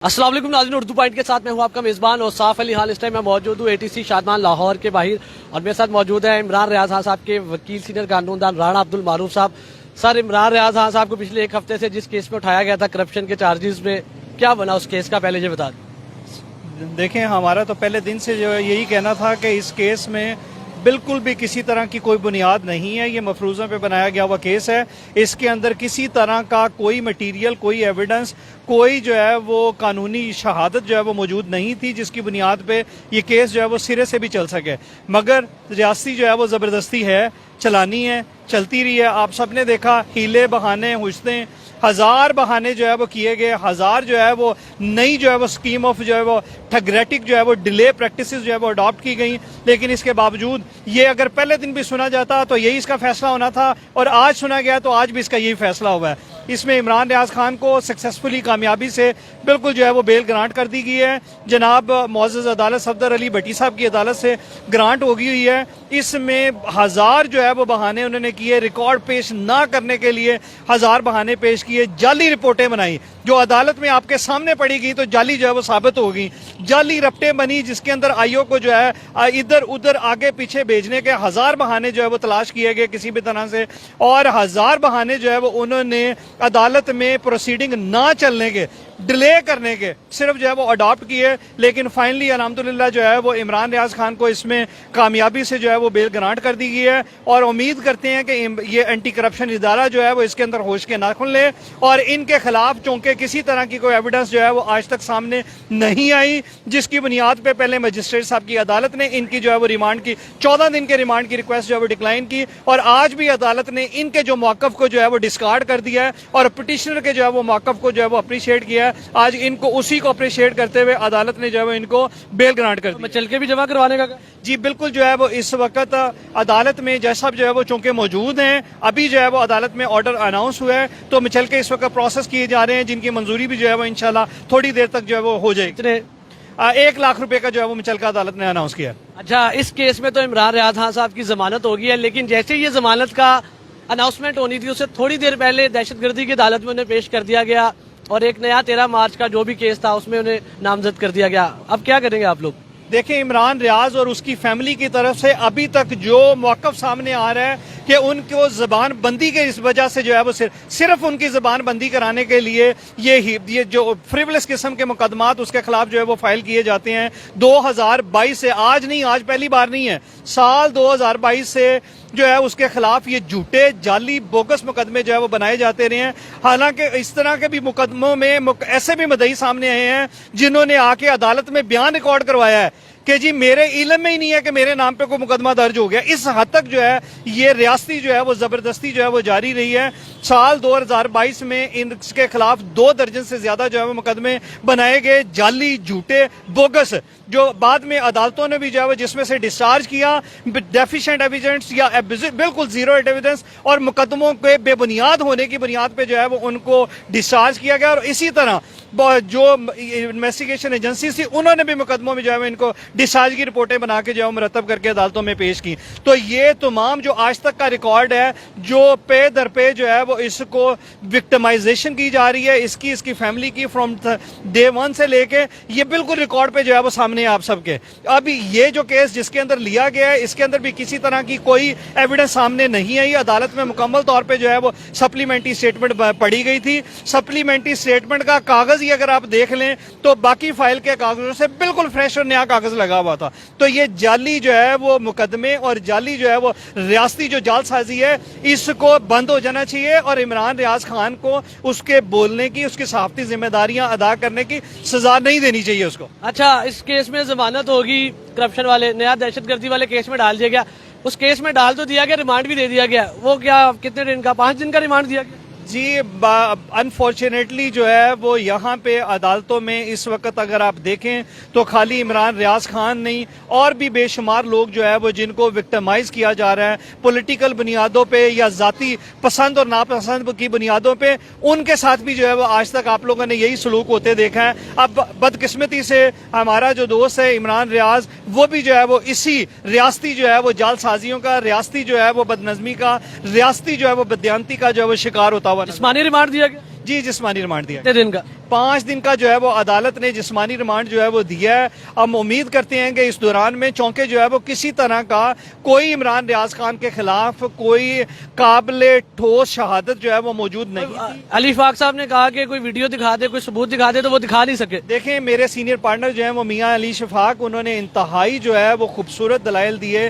अस्सलाम वालेकुम नाज़रीन, उर्दू पॉइंट के साथ मैं हूं आपका मेज़बान और साफ अली। हाल इस टाइम मैं मौजूद हूं ATC शादमान लाहौर के बाहर और मेरे साथ मौजूद है इमरान रियाज खान साहब के वकील सीनियर कानूनदान राणा अब्दुल मारूफ साहब। सर, इमरान रियाज खान साहब को पिछले एक हफ्ते से जिस केस में उठाया गया था करप्शन के चार्जेस में, क्या बना उस केस का, पहले ये बता दें। देखें, हमारा तो पहले दिन से जो है यही कहना था कि इस केस में बिल्कुल भी किसी तरह की कोई बुनियाद नहीं है। ये मफरूज़ों पे बनाया गया हुआ केस है। इसके अंदर किसी तरह का कोई मटीरियल, कोई एविडेंस, कोई जो है वो कानूनी शहादत जो है वो मौजूद नहीं थी जिसकी बुनियाद पे ये केस जो है वो सिरे से भी चल सके। मगर रियासती जो है वो ज़बरदस्ती है, चलानी है, चलती रही है। आप सब ने देखा, हीले बहाने हुस्ने, हजार बहाने जो है वो किए गए, हजार जो है वो नई जो है वो स्कीम ऑफ जो है वो ठगरेटिक जो है वो डिले प्रैक्टिसेस जो है वो अडॉप्ट की गई। लेकिन इसके बावजूद ये अगर पहले दिन भी सुना जाता तो यही इसका फैसला होना था और आज सुना गया तो आज भी इसका यही फैसला हुआ है। इसमें इमरान रियाज खान को सक्सेसफुली, कामयाबी से बिल्कुल जो है वो बेल ग्रांट कर दी गई है। जनाब मुअज़्ज़ज़ अदालत सफदर अली भट्टी साहब की अदालत से ग्रांट हो गई हुई है। इसमें हजार जो है वो बहाने उन्होंने किए, रिकॉर्ड पेश ना करने के लिए हजार बहाने पेश किए, जाली रिपोर्टें बनाई जो अदालत में आपके सामने पड़ी गई तो जाली जो है वो साबित हो गई। जाली रपटें बनी जिसके अंदर आईओ को जो है इधर उधर आगे पीछे भेजने के हजार बहाने जो है वो तलाश किए गए किसी भी तरह से, और हजार बहाने जो है वो उन्होंने अदालत में प्रोसीडिंग ना चलने के, डिले करने के सिर्फ जो है वो अडॉप्ट किए। लेकिन फाइनली अल्हम्दुलिल्लाह जो है वो इमरान रियाज खान को इसमें कामयाबी से जो है वो बेल ग्रांट कर दी गई है और उम्मीद करते हैं कि ये एंटी करप्शन इदारा जो है वो इसके अंदर होश के नाखुन ले और इनके खिलाफ, चूंकि किसी तरह की कोई एविडेंस जो है वो आज तक सामने नहीं आई, जिसकी बुनियाद पे पहले मजिस्ट्रेट साहब की अदालत ने इनकी जो है वो रिमांड की, 14 दिन के रिमांड की रिक्वेस्ट जो है वो डिक्लाइन की और आज भी अदालत ने इनके जो मौकफ को जो है वो डिस्कार्ड कर दिया है और पिटिशनर के जो है वो मौकफ को जो है वो अप्रिशिएट किया है। आज इनको उसी को अप्रिशिएट करते हुए अदालत ने जो है इनको बेल ग्रांट कर दी। चल के भी जमा करवाने का जी बिल्कुल, जो है वो इस वक्त अदालत में जज साहब जो है वो चूंकि मौजूद हैं, अभी जो है वो अदालत में ऑर्डर अनाउंस हुआ है तो चल के इस वक्त प्रोसेस किए जा रहे हैं जिनकी मंजूरी भी जो है वो इंशाल्लाह थोड़ी देर तक जो है वो हो जाएगी। 1 लाख रुपए का जो है वो मुचलका अदालत ने अनाउंस किया। अच्छा, इस केस में तो इमरान रियाज खान साहब की जमानत हो गई है, लेकिन जैसे ये जमानत का अनाउंसमेंट होनी थी उससे थोड़ी देर पहले दहशतगर्दी की अदालत में उन्हें पेश कर दिया गया और एक नया 13 मार्च का जो भी केस था उसमें उन्हें नामजद कर दिया गया। अब क्या करेंगे आप लोग? देखें, इमरान रियाज और उसकी फैमिली की तरफ से अभी तक जो मौकफ सामने आ रहा है कि उनको जबान बंदी के इस वजह से जो है वो सिर्फ उनकी जबान बंदी कराने के लिए ये जो फ्रिवलेस किस्म के मुकदमात उसके खिलाफ जो है वो फाइल किए जाते हैं 2022 से। आज नहीं, आज पहली बार नहीं है, साल 2022 से जो है उसके खिलाफ ये झूठे, जाली, बोगस मुकदमे जो है वो बनाए जाते रहे हैं। हालांकि इस तरह के भी मुकदमों में ऐसे भी मुद्दई सामने आए हैं जिन्होंने आके अदालत में बयान रिकॉर्ड करवाया है कि जी मेरे इल्म में ही नहीं है कि मेरे नाम पे कोई मुकदमा दर्ज हो गया। इस हद तक जो है ये रियासती जो है वो जबरदस्ती जो है वो जारी रही है। साल 2022 में इनके खिलाफ 2 दर्जन से ज्यादा जो है वो मुकदमे बनाए गए, जाली, झूठे, बोगस, जो बाद में अदालतों ने भी जो है वो जिसमें से डिस्चार्ज किया डेफिशिएंट एविडेंस या बिल्कुल जीरो एविडेंस और मुकदमों के बेबुनियाद होने की बुनियाद पे जो है वो उनको डिस्चार्ज किया गया। और इसी तरह जो इन्वेस्टिगेशन एजेंसी थी उन्होंने भी मुकदमों में जो है वो इनको डिस्चार्ज की रिपोर्टें बना के जो है मुरतब करके अदालतों में पेश की। तो ये तमाम जो आज तक का रिकॉर्ड है, जो पे दर पे जो है वो इसको विक्टिमाइजेशन की जा रही है, इसकी फैमिली की फ्रॉम डे 1 से लेके ये बिल्कुल रिकॉर्ड पे जो है वो सामने है आप सबके। अभी ये जो केस जिसके अंदर लिया गया है इसके अंदर भी किसी तरह की कोई एविडेंस सामने नहीं आई। अदालत में मुकम्मल तौर पे जो है वो सप्लीमेंट्री स्टेटमेंट पढ़ी गई थी। सप्लीमेंट्री स्टेटमेंट का कागज ही अगर आप देख लें तो बाकी फाइल के कागजों से बिल्कुल फ्रेश और नया कागज लगा हुआ था। तो ये जाली जो है वो मुकदमे और जाली जो है वो रियासती जो जालसाजी है, इसको बंद हो जाना चाहिए और इमरान रियाज खान को उसके बोलने की, उसकी सहाफती जिम्मेदारियां अदा करने की सजा नहीं देनी चाहिए उसको। अच्छा, इस केस में जमानत होगी, करप्शन वाले, नया दहशतगर्दी वाले केस में डाल दिया गया, उस केस में डाल तो दिया गया, रिमांड भी दे दिया गया, वो क्या कितने दिन का, 5 दिन का रिमांड दिया गया? जी अनफॉर्चुनेटली जो है वो यहाँ पे अदालतों में इस वक्त अगर आप देखें तो खाली इमरान रियाज खान नहीं और भी बेशुमार लोग जो है वो जिनको विक्टिमाइज किया जा रहा है पॉलिटिकल बुनियादों पे या जाती पसंद और नापसंद की बुनियादों पे, उनके साथ भी जो है वो आज तक आप लोगों ने यही सलूक होते देखा है। अब बदकिस्मती से हमारा जो दोस्त है इमरान रियाज, वो भी जो है वो इसी रियासती जो है वो जालसाजियों का, रियासती जो है वो बदनजमी का, रियासती जो है वो बदयांती का जो है वो शिकार होता हुआ। जिस्मानी रिमांड दिया गया? जी जिस्मानी रिमांड दिया। कितने दिन का? 5 दिन का जो है वो अदालत ने जिस्मानी रिमांड जो है वो दिया है। हम उम्मीद करते हैं कि इस दौरान में चौंके जो है वो किसी तरह का कोई इमरान रियाज खान के खिलाफ कोई काबिल ठोस शहादत जो है वो मौजूद नहीं थी। अली फाक साहब ने कहा कि कोई वीडियो दिखा दे, कोई सबूत दिखा दे, तो वो दिखा नहीं सके। देखें, मेरे सीनियर पार्टनर जो है वो मियां अली शफाक, उन्होंने इंतहाई जो है वो खूबसूरत दलाइल दिए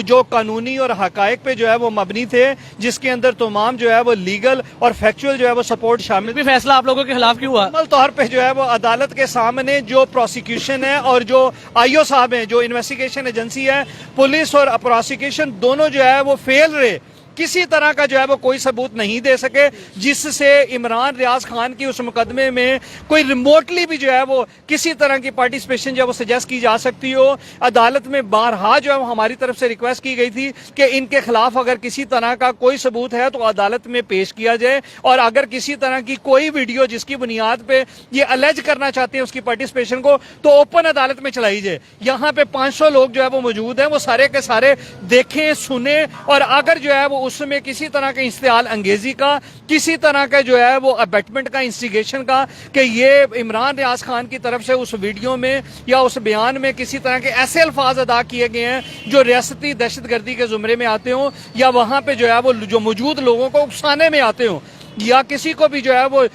जो कानूनी और हकायक पे जो है वो मबनी थे, जिसके अंदर तमाम जो है वो लीगल और फैक्चुअल जो है वो सपोर्ट शामिल। भी फैसला आप लोगों के खिलाफ क्यों हुआ? मुकम्मल तौर पे जो है वो अदालत के सामने जो प्रोसिक्यूशन है और जो आईओ साहब हैं, जो इन्वेस्टिगेशन एजेंसी है, पुलिस और प्रोसिक्यूशन दोनों जो है वो फेल रहे, किसी तरह का जो है वो कोई सबूत नहीं दे सके जिससे इमरान रियाज खान की उस मुकदमे में कोई रिमोटली भी जो है वो किसी तरह की पार्टिसिपेशन जो है वो सजेस्ट की जा सकती हो। अदालत में बारहा जो है वो हमारी तरफ से रिक्वेस्ट की गई थी कि इनके खिलाफ अगर किसी तरह का कोई सबूत है तो अदालत में पेश किया जाए, और अगर किसी तरह की कोई वीडियो जिसकी बुनियाद पे ये अलेज करना चाहते हैं उसकी पार्टिसिपेशन को, तो ओपन अदालत में चलाई जाए। यहाँ पे 500 लोग जो है वो मौजूद हैं, वो सारे के सारे देखें, सुने, और अगर जो है वो उसमें किसी तरह के इस्तेमाल अंगेजी का, किसी तरह का जो है वो अबेटमेंट का, इंस्टिगेशन का, कि ये इमरान रियाज खान की तरफ से उस वीडियो में या उस बयान में किसी तरह के ऐसे अल्फाज अदा किए गए हैं जो रियासती दहशतगर्दी के जुमरे में आते हों, या वहां पे जो है वो जो मौजूद लोगों को उकसाने में आते हों, या किसी को भी जो है वो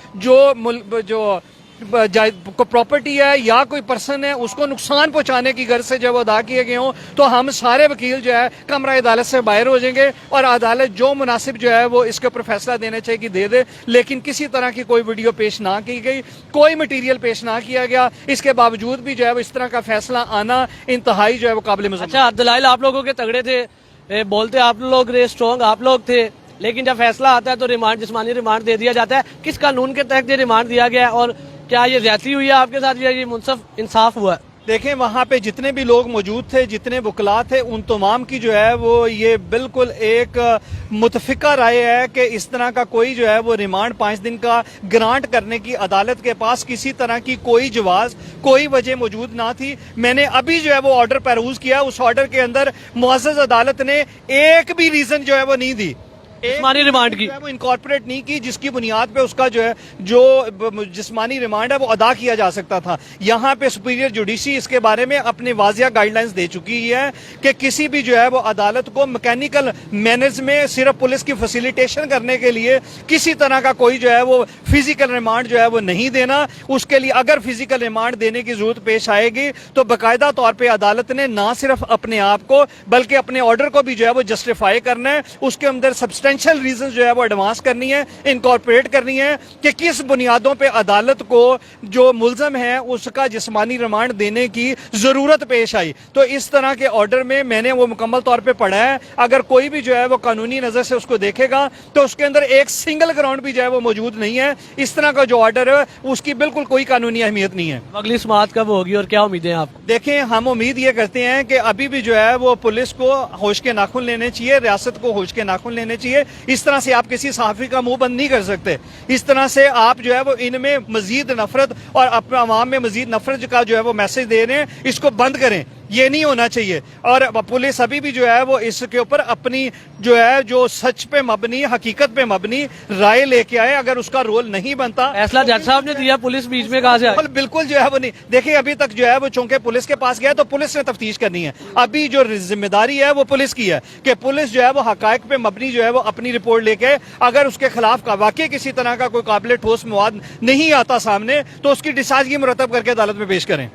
जो प्रॉपर्टी है या कोई पर्सन है उसको नुकसान पहुंचाने की गर्ज से जब अदा किए गए हों, तो हम सारे वकील जो है कमरा अदालत से बाहर हो जाएंगे और अदालत जो मुनासिब जो है वो इसके ऊपर फैसला देना चाहिए कि दे दे। लेकिन किसी तरह की कोई वीडियो पेश ना की गई, कोई मटीरियल पेश ना किया गया, इसके बावजूद भी जो है वो इस तरह का फैसला आना इंतहाई जो है वो काबिल मज़म्मत। अच्छा, दलाइल आप लोगों के तगड़े थे, बोलते आप लोग स्ट्रॉन्ग आप लोग थे, लेकिन जब फैसला आता है तो रिमांड, जिस्मानी रिमांड दे दिया जाता है। किस कानून के तहत ये रिमांड दिया गया है, और क्या ये ज्यादती हुई है आपके साथ, या ये मुनसफ इंसाफ हुआ है? देखें, वहाँ पे जितने भी लोग मौजूद थे, जितने वकला थे, उन तमाम की जो है वो ये बिल्कुल एक मुतफिका राय है कि इस तरह का कोई जो है वो रिमांड 5 दिन का ग्रांट करने की अदालत के पास किसी तरह की कोई जवाज, कोई वजह मौजूद ना थी। मैंने अभी जो है वो ऑर्डर परूज किया, उस ऑर्डर के अंदर मुअज़्ज़ज़ अदालत ने एक भी रीजन जो है वो नहीं दी, जिस्मानी रिमांड की वो इनकॉर्पोरेट नहीं की, जिसकी बुनियाद पे उसका जो है जो जिस्मानी रिमांड है वो अदा किया जा सकता था। यहाँ पे सुपीरियर जुडिशरी इसके बारे में अपने वाजिया गाइडलाइंस दे चुकी है कि किसी भी जो है वो अदालत को मैकेनिकल मैनर्स में सिर्फ पुलिस की फैसिलिटेशन करने के लिए किसी तरह का कोई जो है वो फिजिकल रिमांड जो है वो नहीं देना। उसके लिए अगर फिजिकल रिमांड देने की जरूरत पेश आएगी तो बाकायदा तौर पर अदालत ने ना सिर्फ अपने आप को बल्कि अपने ऑर्डर को भी जो है वो जस्टिफाई करना है, उसके अंदर सब्सटेंशियल रीजन जो है वो एडवांस करनी है, इनकॉर्पोरेट करनी है कि किस बुनियादों पे अदालत को जो मुल्जम है उसका जिस्मानी रिमांड देने की जरूरत पेश आई। तो इस तरह के ऑर्डर में मैंने वो मुकम्मल तौर पे पढ़ा है। अगर कोई भी जो है वो कानूनी नजर से उसको देखेगा तो उसके अंदर एक सिंगल ग्राउंड भी जो है वो मौजूद नहीं है। इस तरह का जो ऑर्डर है उसकी बिल्कुल कोई कानूनी अहमियत नहीं है। अगली समाअत कब होगी और क्या उम्मीदें हैं आपको? देखें, हम उम्मीद ये करते हैं कि अभी भी जो है वो पुलिस को होश के नाखून लेने चाहिए, रियासत को होश के नाखून लेने चाहिए। इस तरह से आप किसी सहाफी का मुंह बंद नहीं कर सकते। इस तरह से आप जो है वो इनमें मजीद नफरत और अपने अवाम में मजीद नफरत का जो है वो मैसेज दे रहे हैं, इसको बंद करें। ये नहीं होना चाहिए। और पुलिस अभी भी जो है वो इसके ऊपर अपनी जो है जो सच पे मबनी, हकीकत पे मबनी राय लेके आए। अगर उसका रोल नहीं बनता, फैसला जज साहब ने दिया, पुलिस बीच में कहां से आई? बिल्कुल जो है वो नहीं। देखिए, अभी तक जो है वो चूंकि पुलिस के पास गया तो पुलिस ने तफ्तीश करनी है। अभी जो जिम्मेदारी है वो पुलिस की है कि पुलिस जो है वो हकायक पे मबनी जो है वो अपनी रिपोर्ट लेके, अगर उसके खिलाफ का वाकई किसी तरह का कोई काबिल ठोस मवाद नहीं आता सामने तो उसकी डिस्चार्ज मुरतब करके अदालत में पेश करें।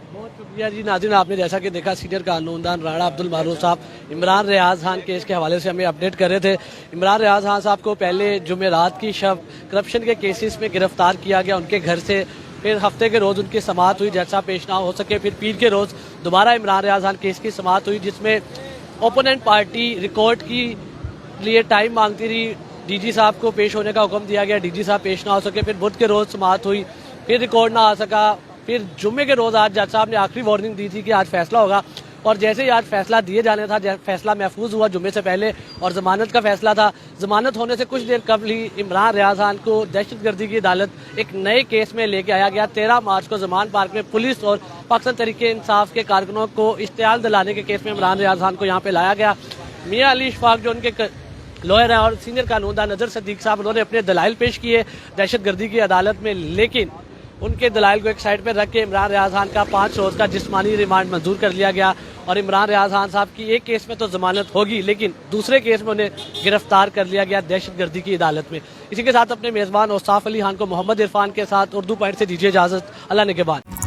जी नाज़रीन, आपने जैसा कि देखा सीनियर कानूनदान राणा अब्दुल मारूफ साहब इमरान रियाज खान केस के हवाले से हमें अपडेट कर रहे थे। इमरान रियाज खान साहब को पहले जुमेरात की शब करप्शन के केसेस में गिरफ्तार किया गया उनके घर से, फिर हफ्ते के रोज़ उनकी समाअत हुई, जैसा पेश ना हो सके, फिर पीर के रोज़ दोबारा इमरान रियाज खान केस की समाअत हुई जिसमें ओपोनेंट पार्टी रिकॉर्ड की लिए टाइम मांगती रही। डीजी साहब को पेश होने का हुक्म दिया गया, डीजी साहब पेश ना हो सके, फिर बुध के रोज़ समाअत हुई, फिर रिकॉर्ड ना आ सका, फिर जुम्मे के रोज़ आज जज साहब ने आखिरी वार्निंग दी थी कि आज फैसला होगा। और जैसे ही आज फैसला दिए जाने था, फैसला महफूज हुआ जुम्मे से पहले और जमानत का फैसला था। जमानत होने से कुछ देर कबल ही इमरान रियाज खान को दहशतगर्दी की अदालत एक नए केस में लेके आया गया। 13 मार्च को जमान पार्क में पुलिस और पाकिस्तान तहरीक इंसाफ के कारकुनों को इश्तियाल दिलाने के केस में इमरान रियाज खान को यहाँ पे लाया गया। मियां अली शफाक जो उनके लॉयर हैं और सीनियर कानूनदान नजर सदीक साहब, उन्होंने अपने दलाइल पेश किए दहशतगर्दी की अदालत में, लेकिन उनके दलाइल को एक साइड पे रख के इमरान रियाज खान का 5 रोज का जिस्मानी रिमांड मंजूर कर लिया गया और इमरान रियाज खान साहब की एक केस में तो जमानत होगी, लेकिन दूसरे केस में उन्हें गिरफ्तार कर लिया गया दहशतगर्दी की अदालत में। इसी के साथ अपने मेजबान औसाफ अली खान को मोहम्मद इरफान के साथ उर्दू पॉइंट से दीजिए इजाजत। अल्लाह ने के बाद।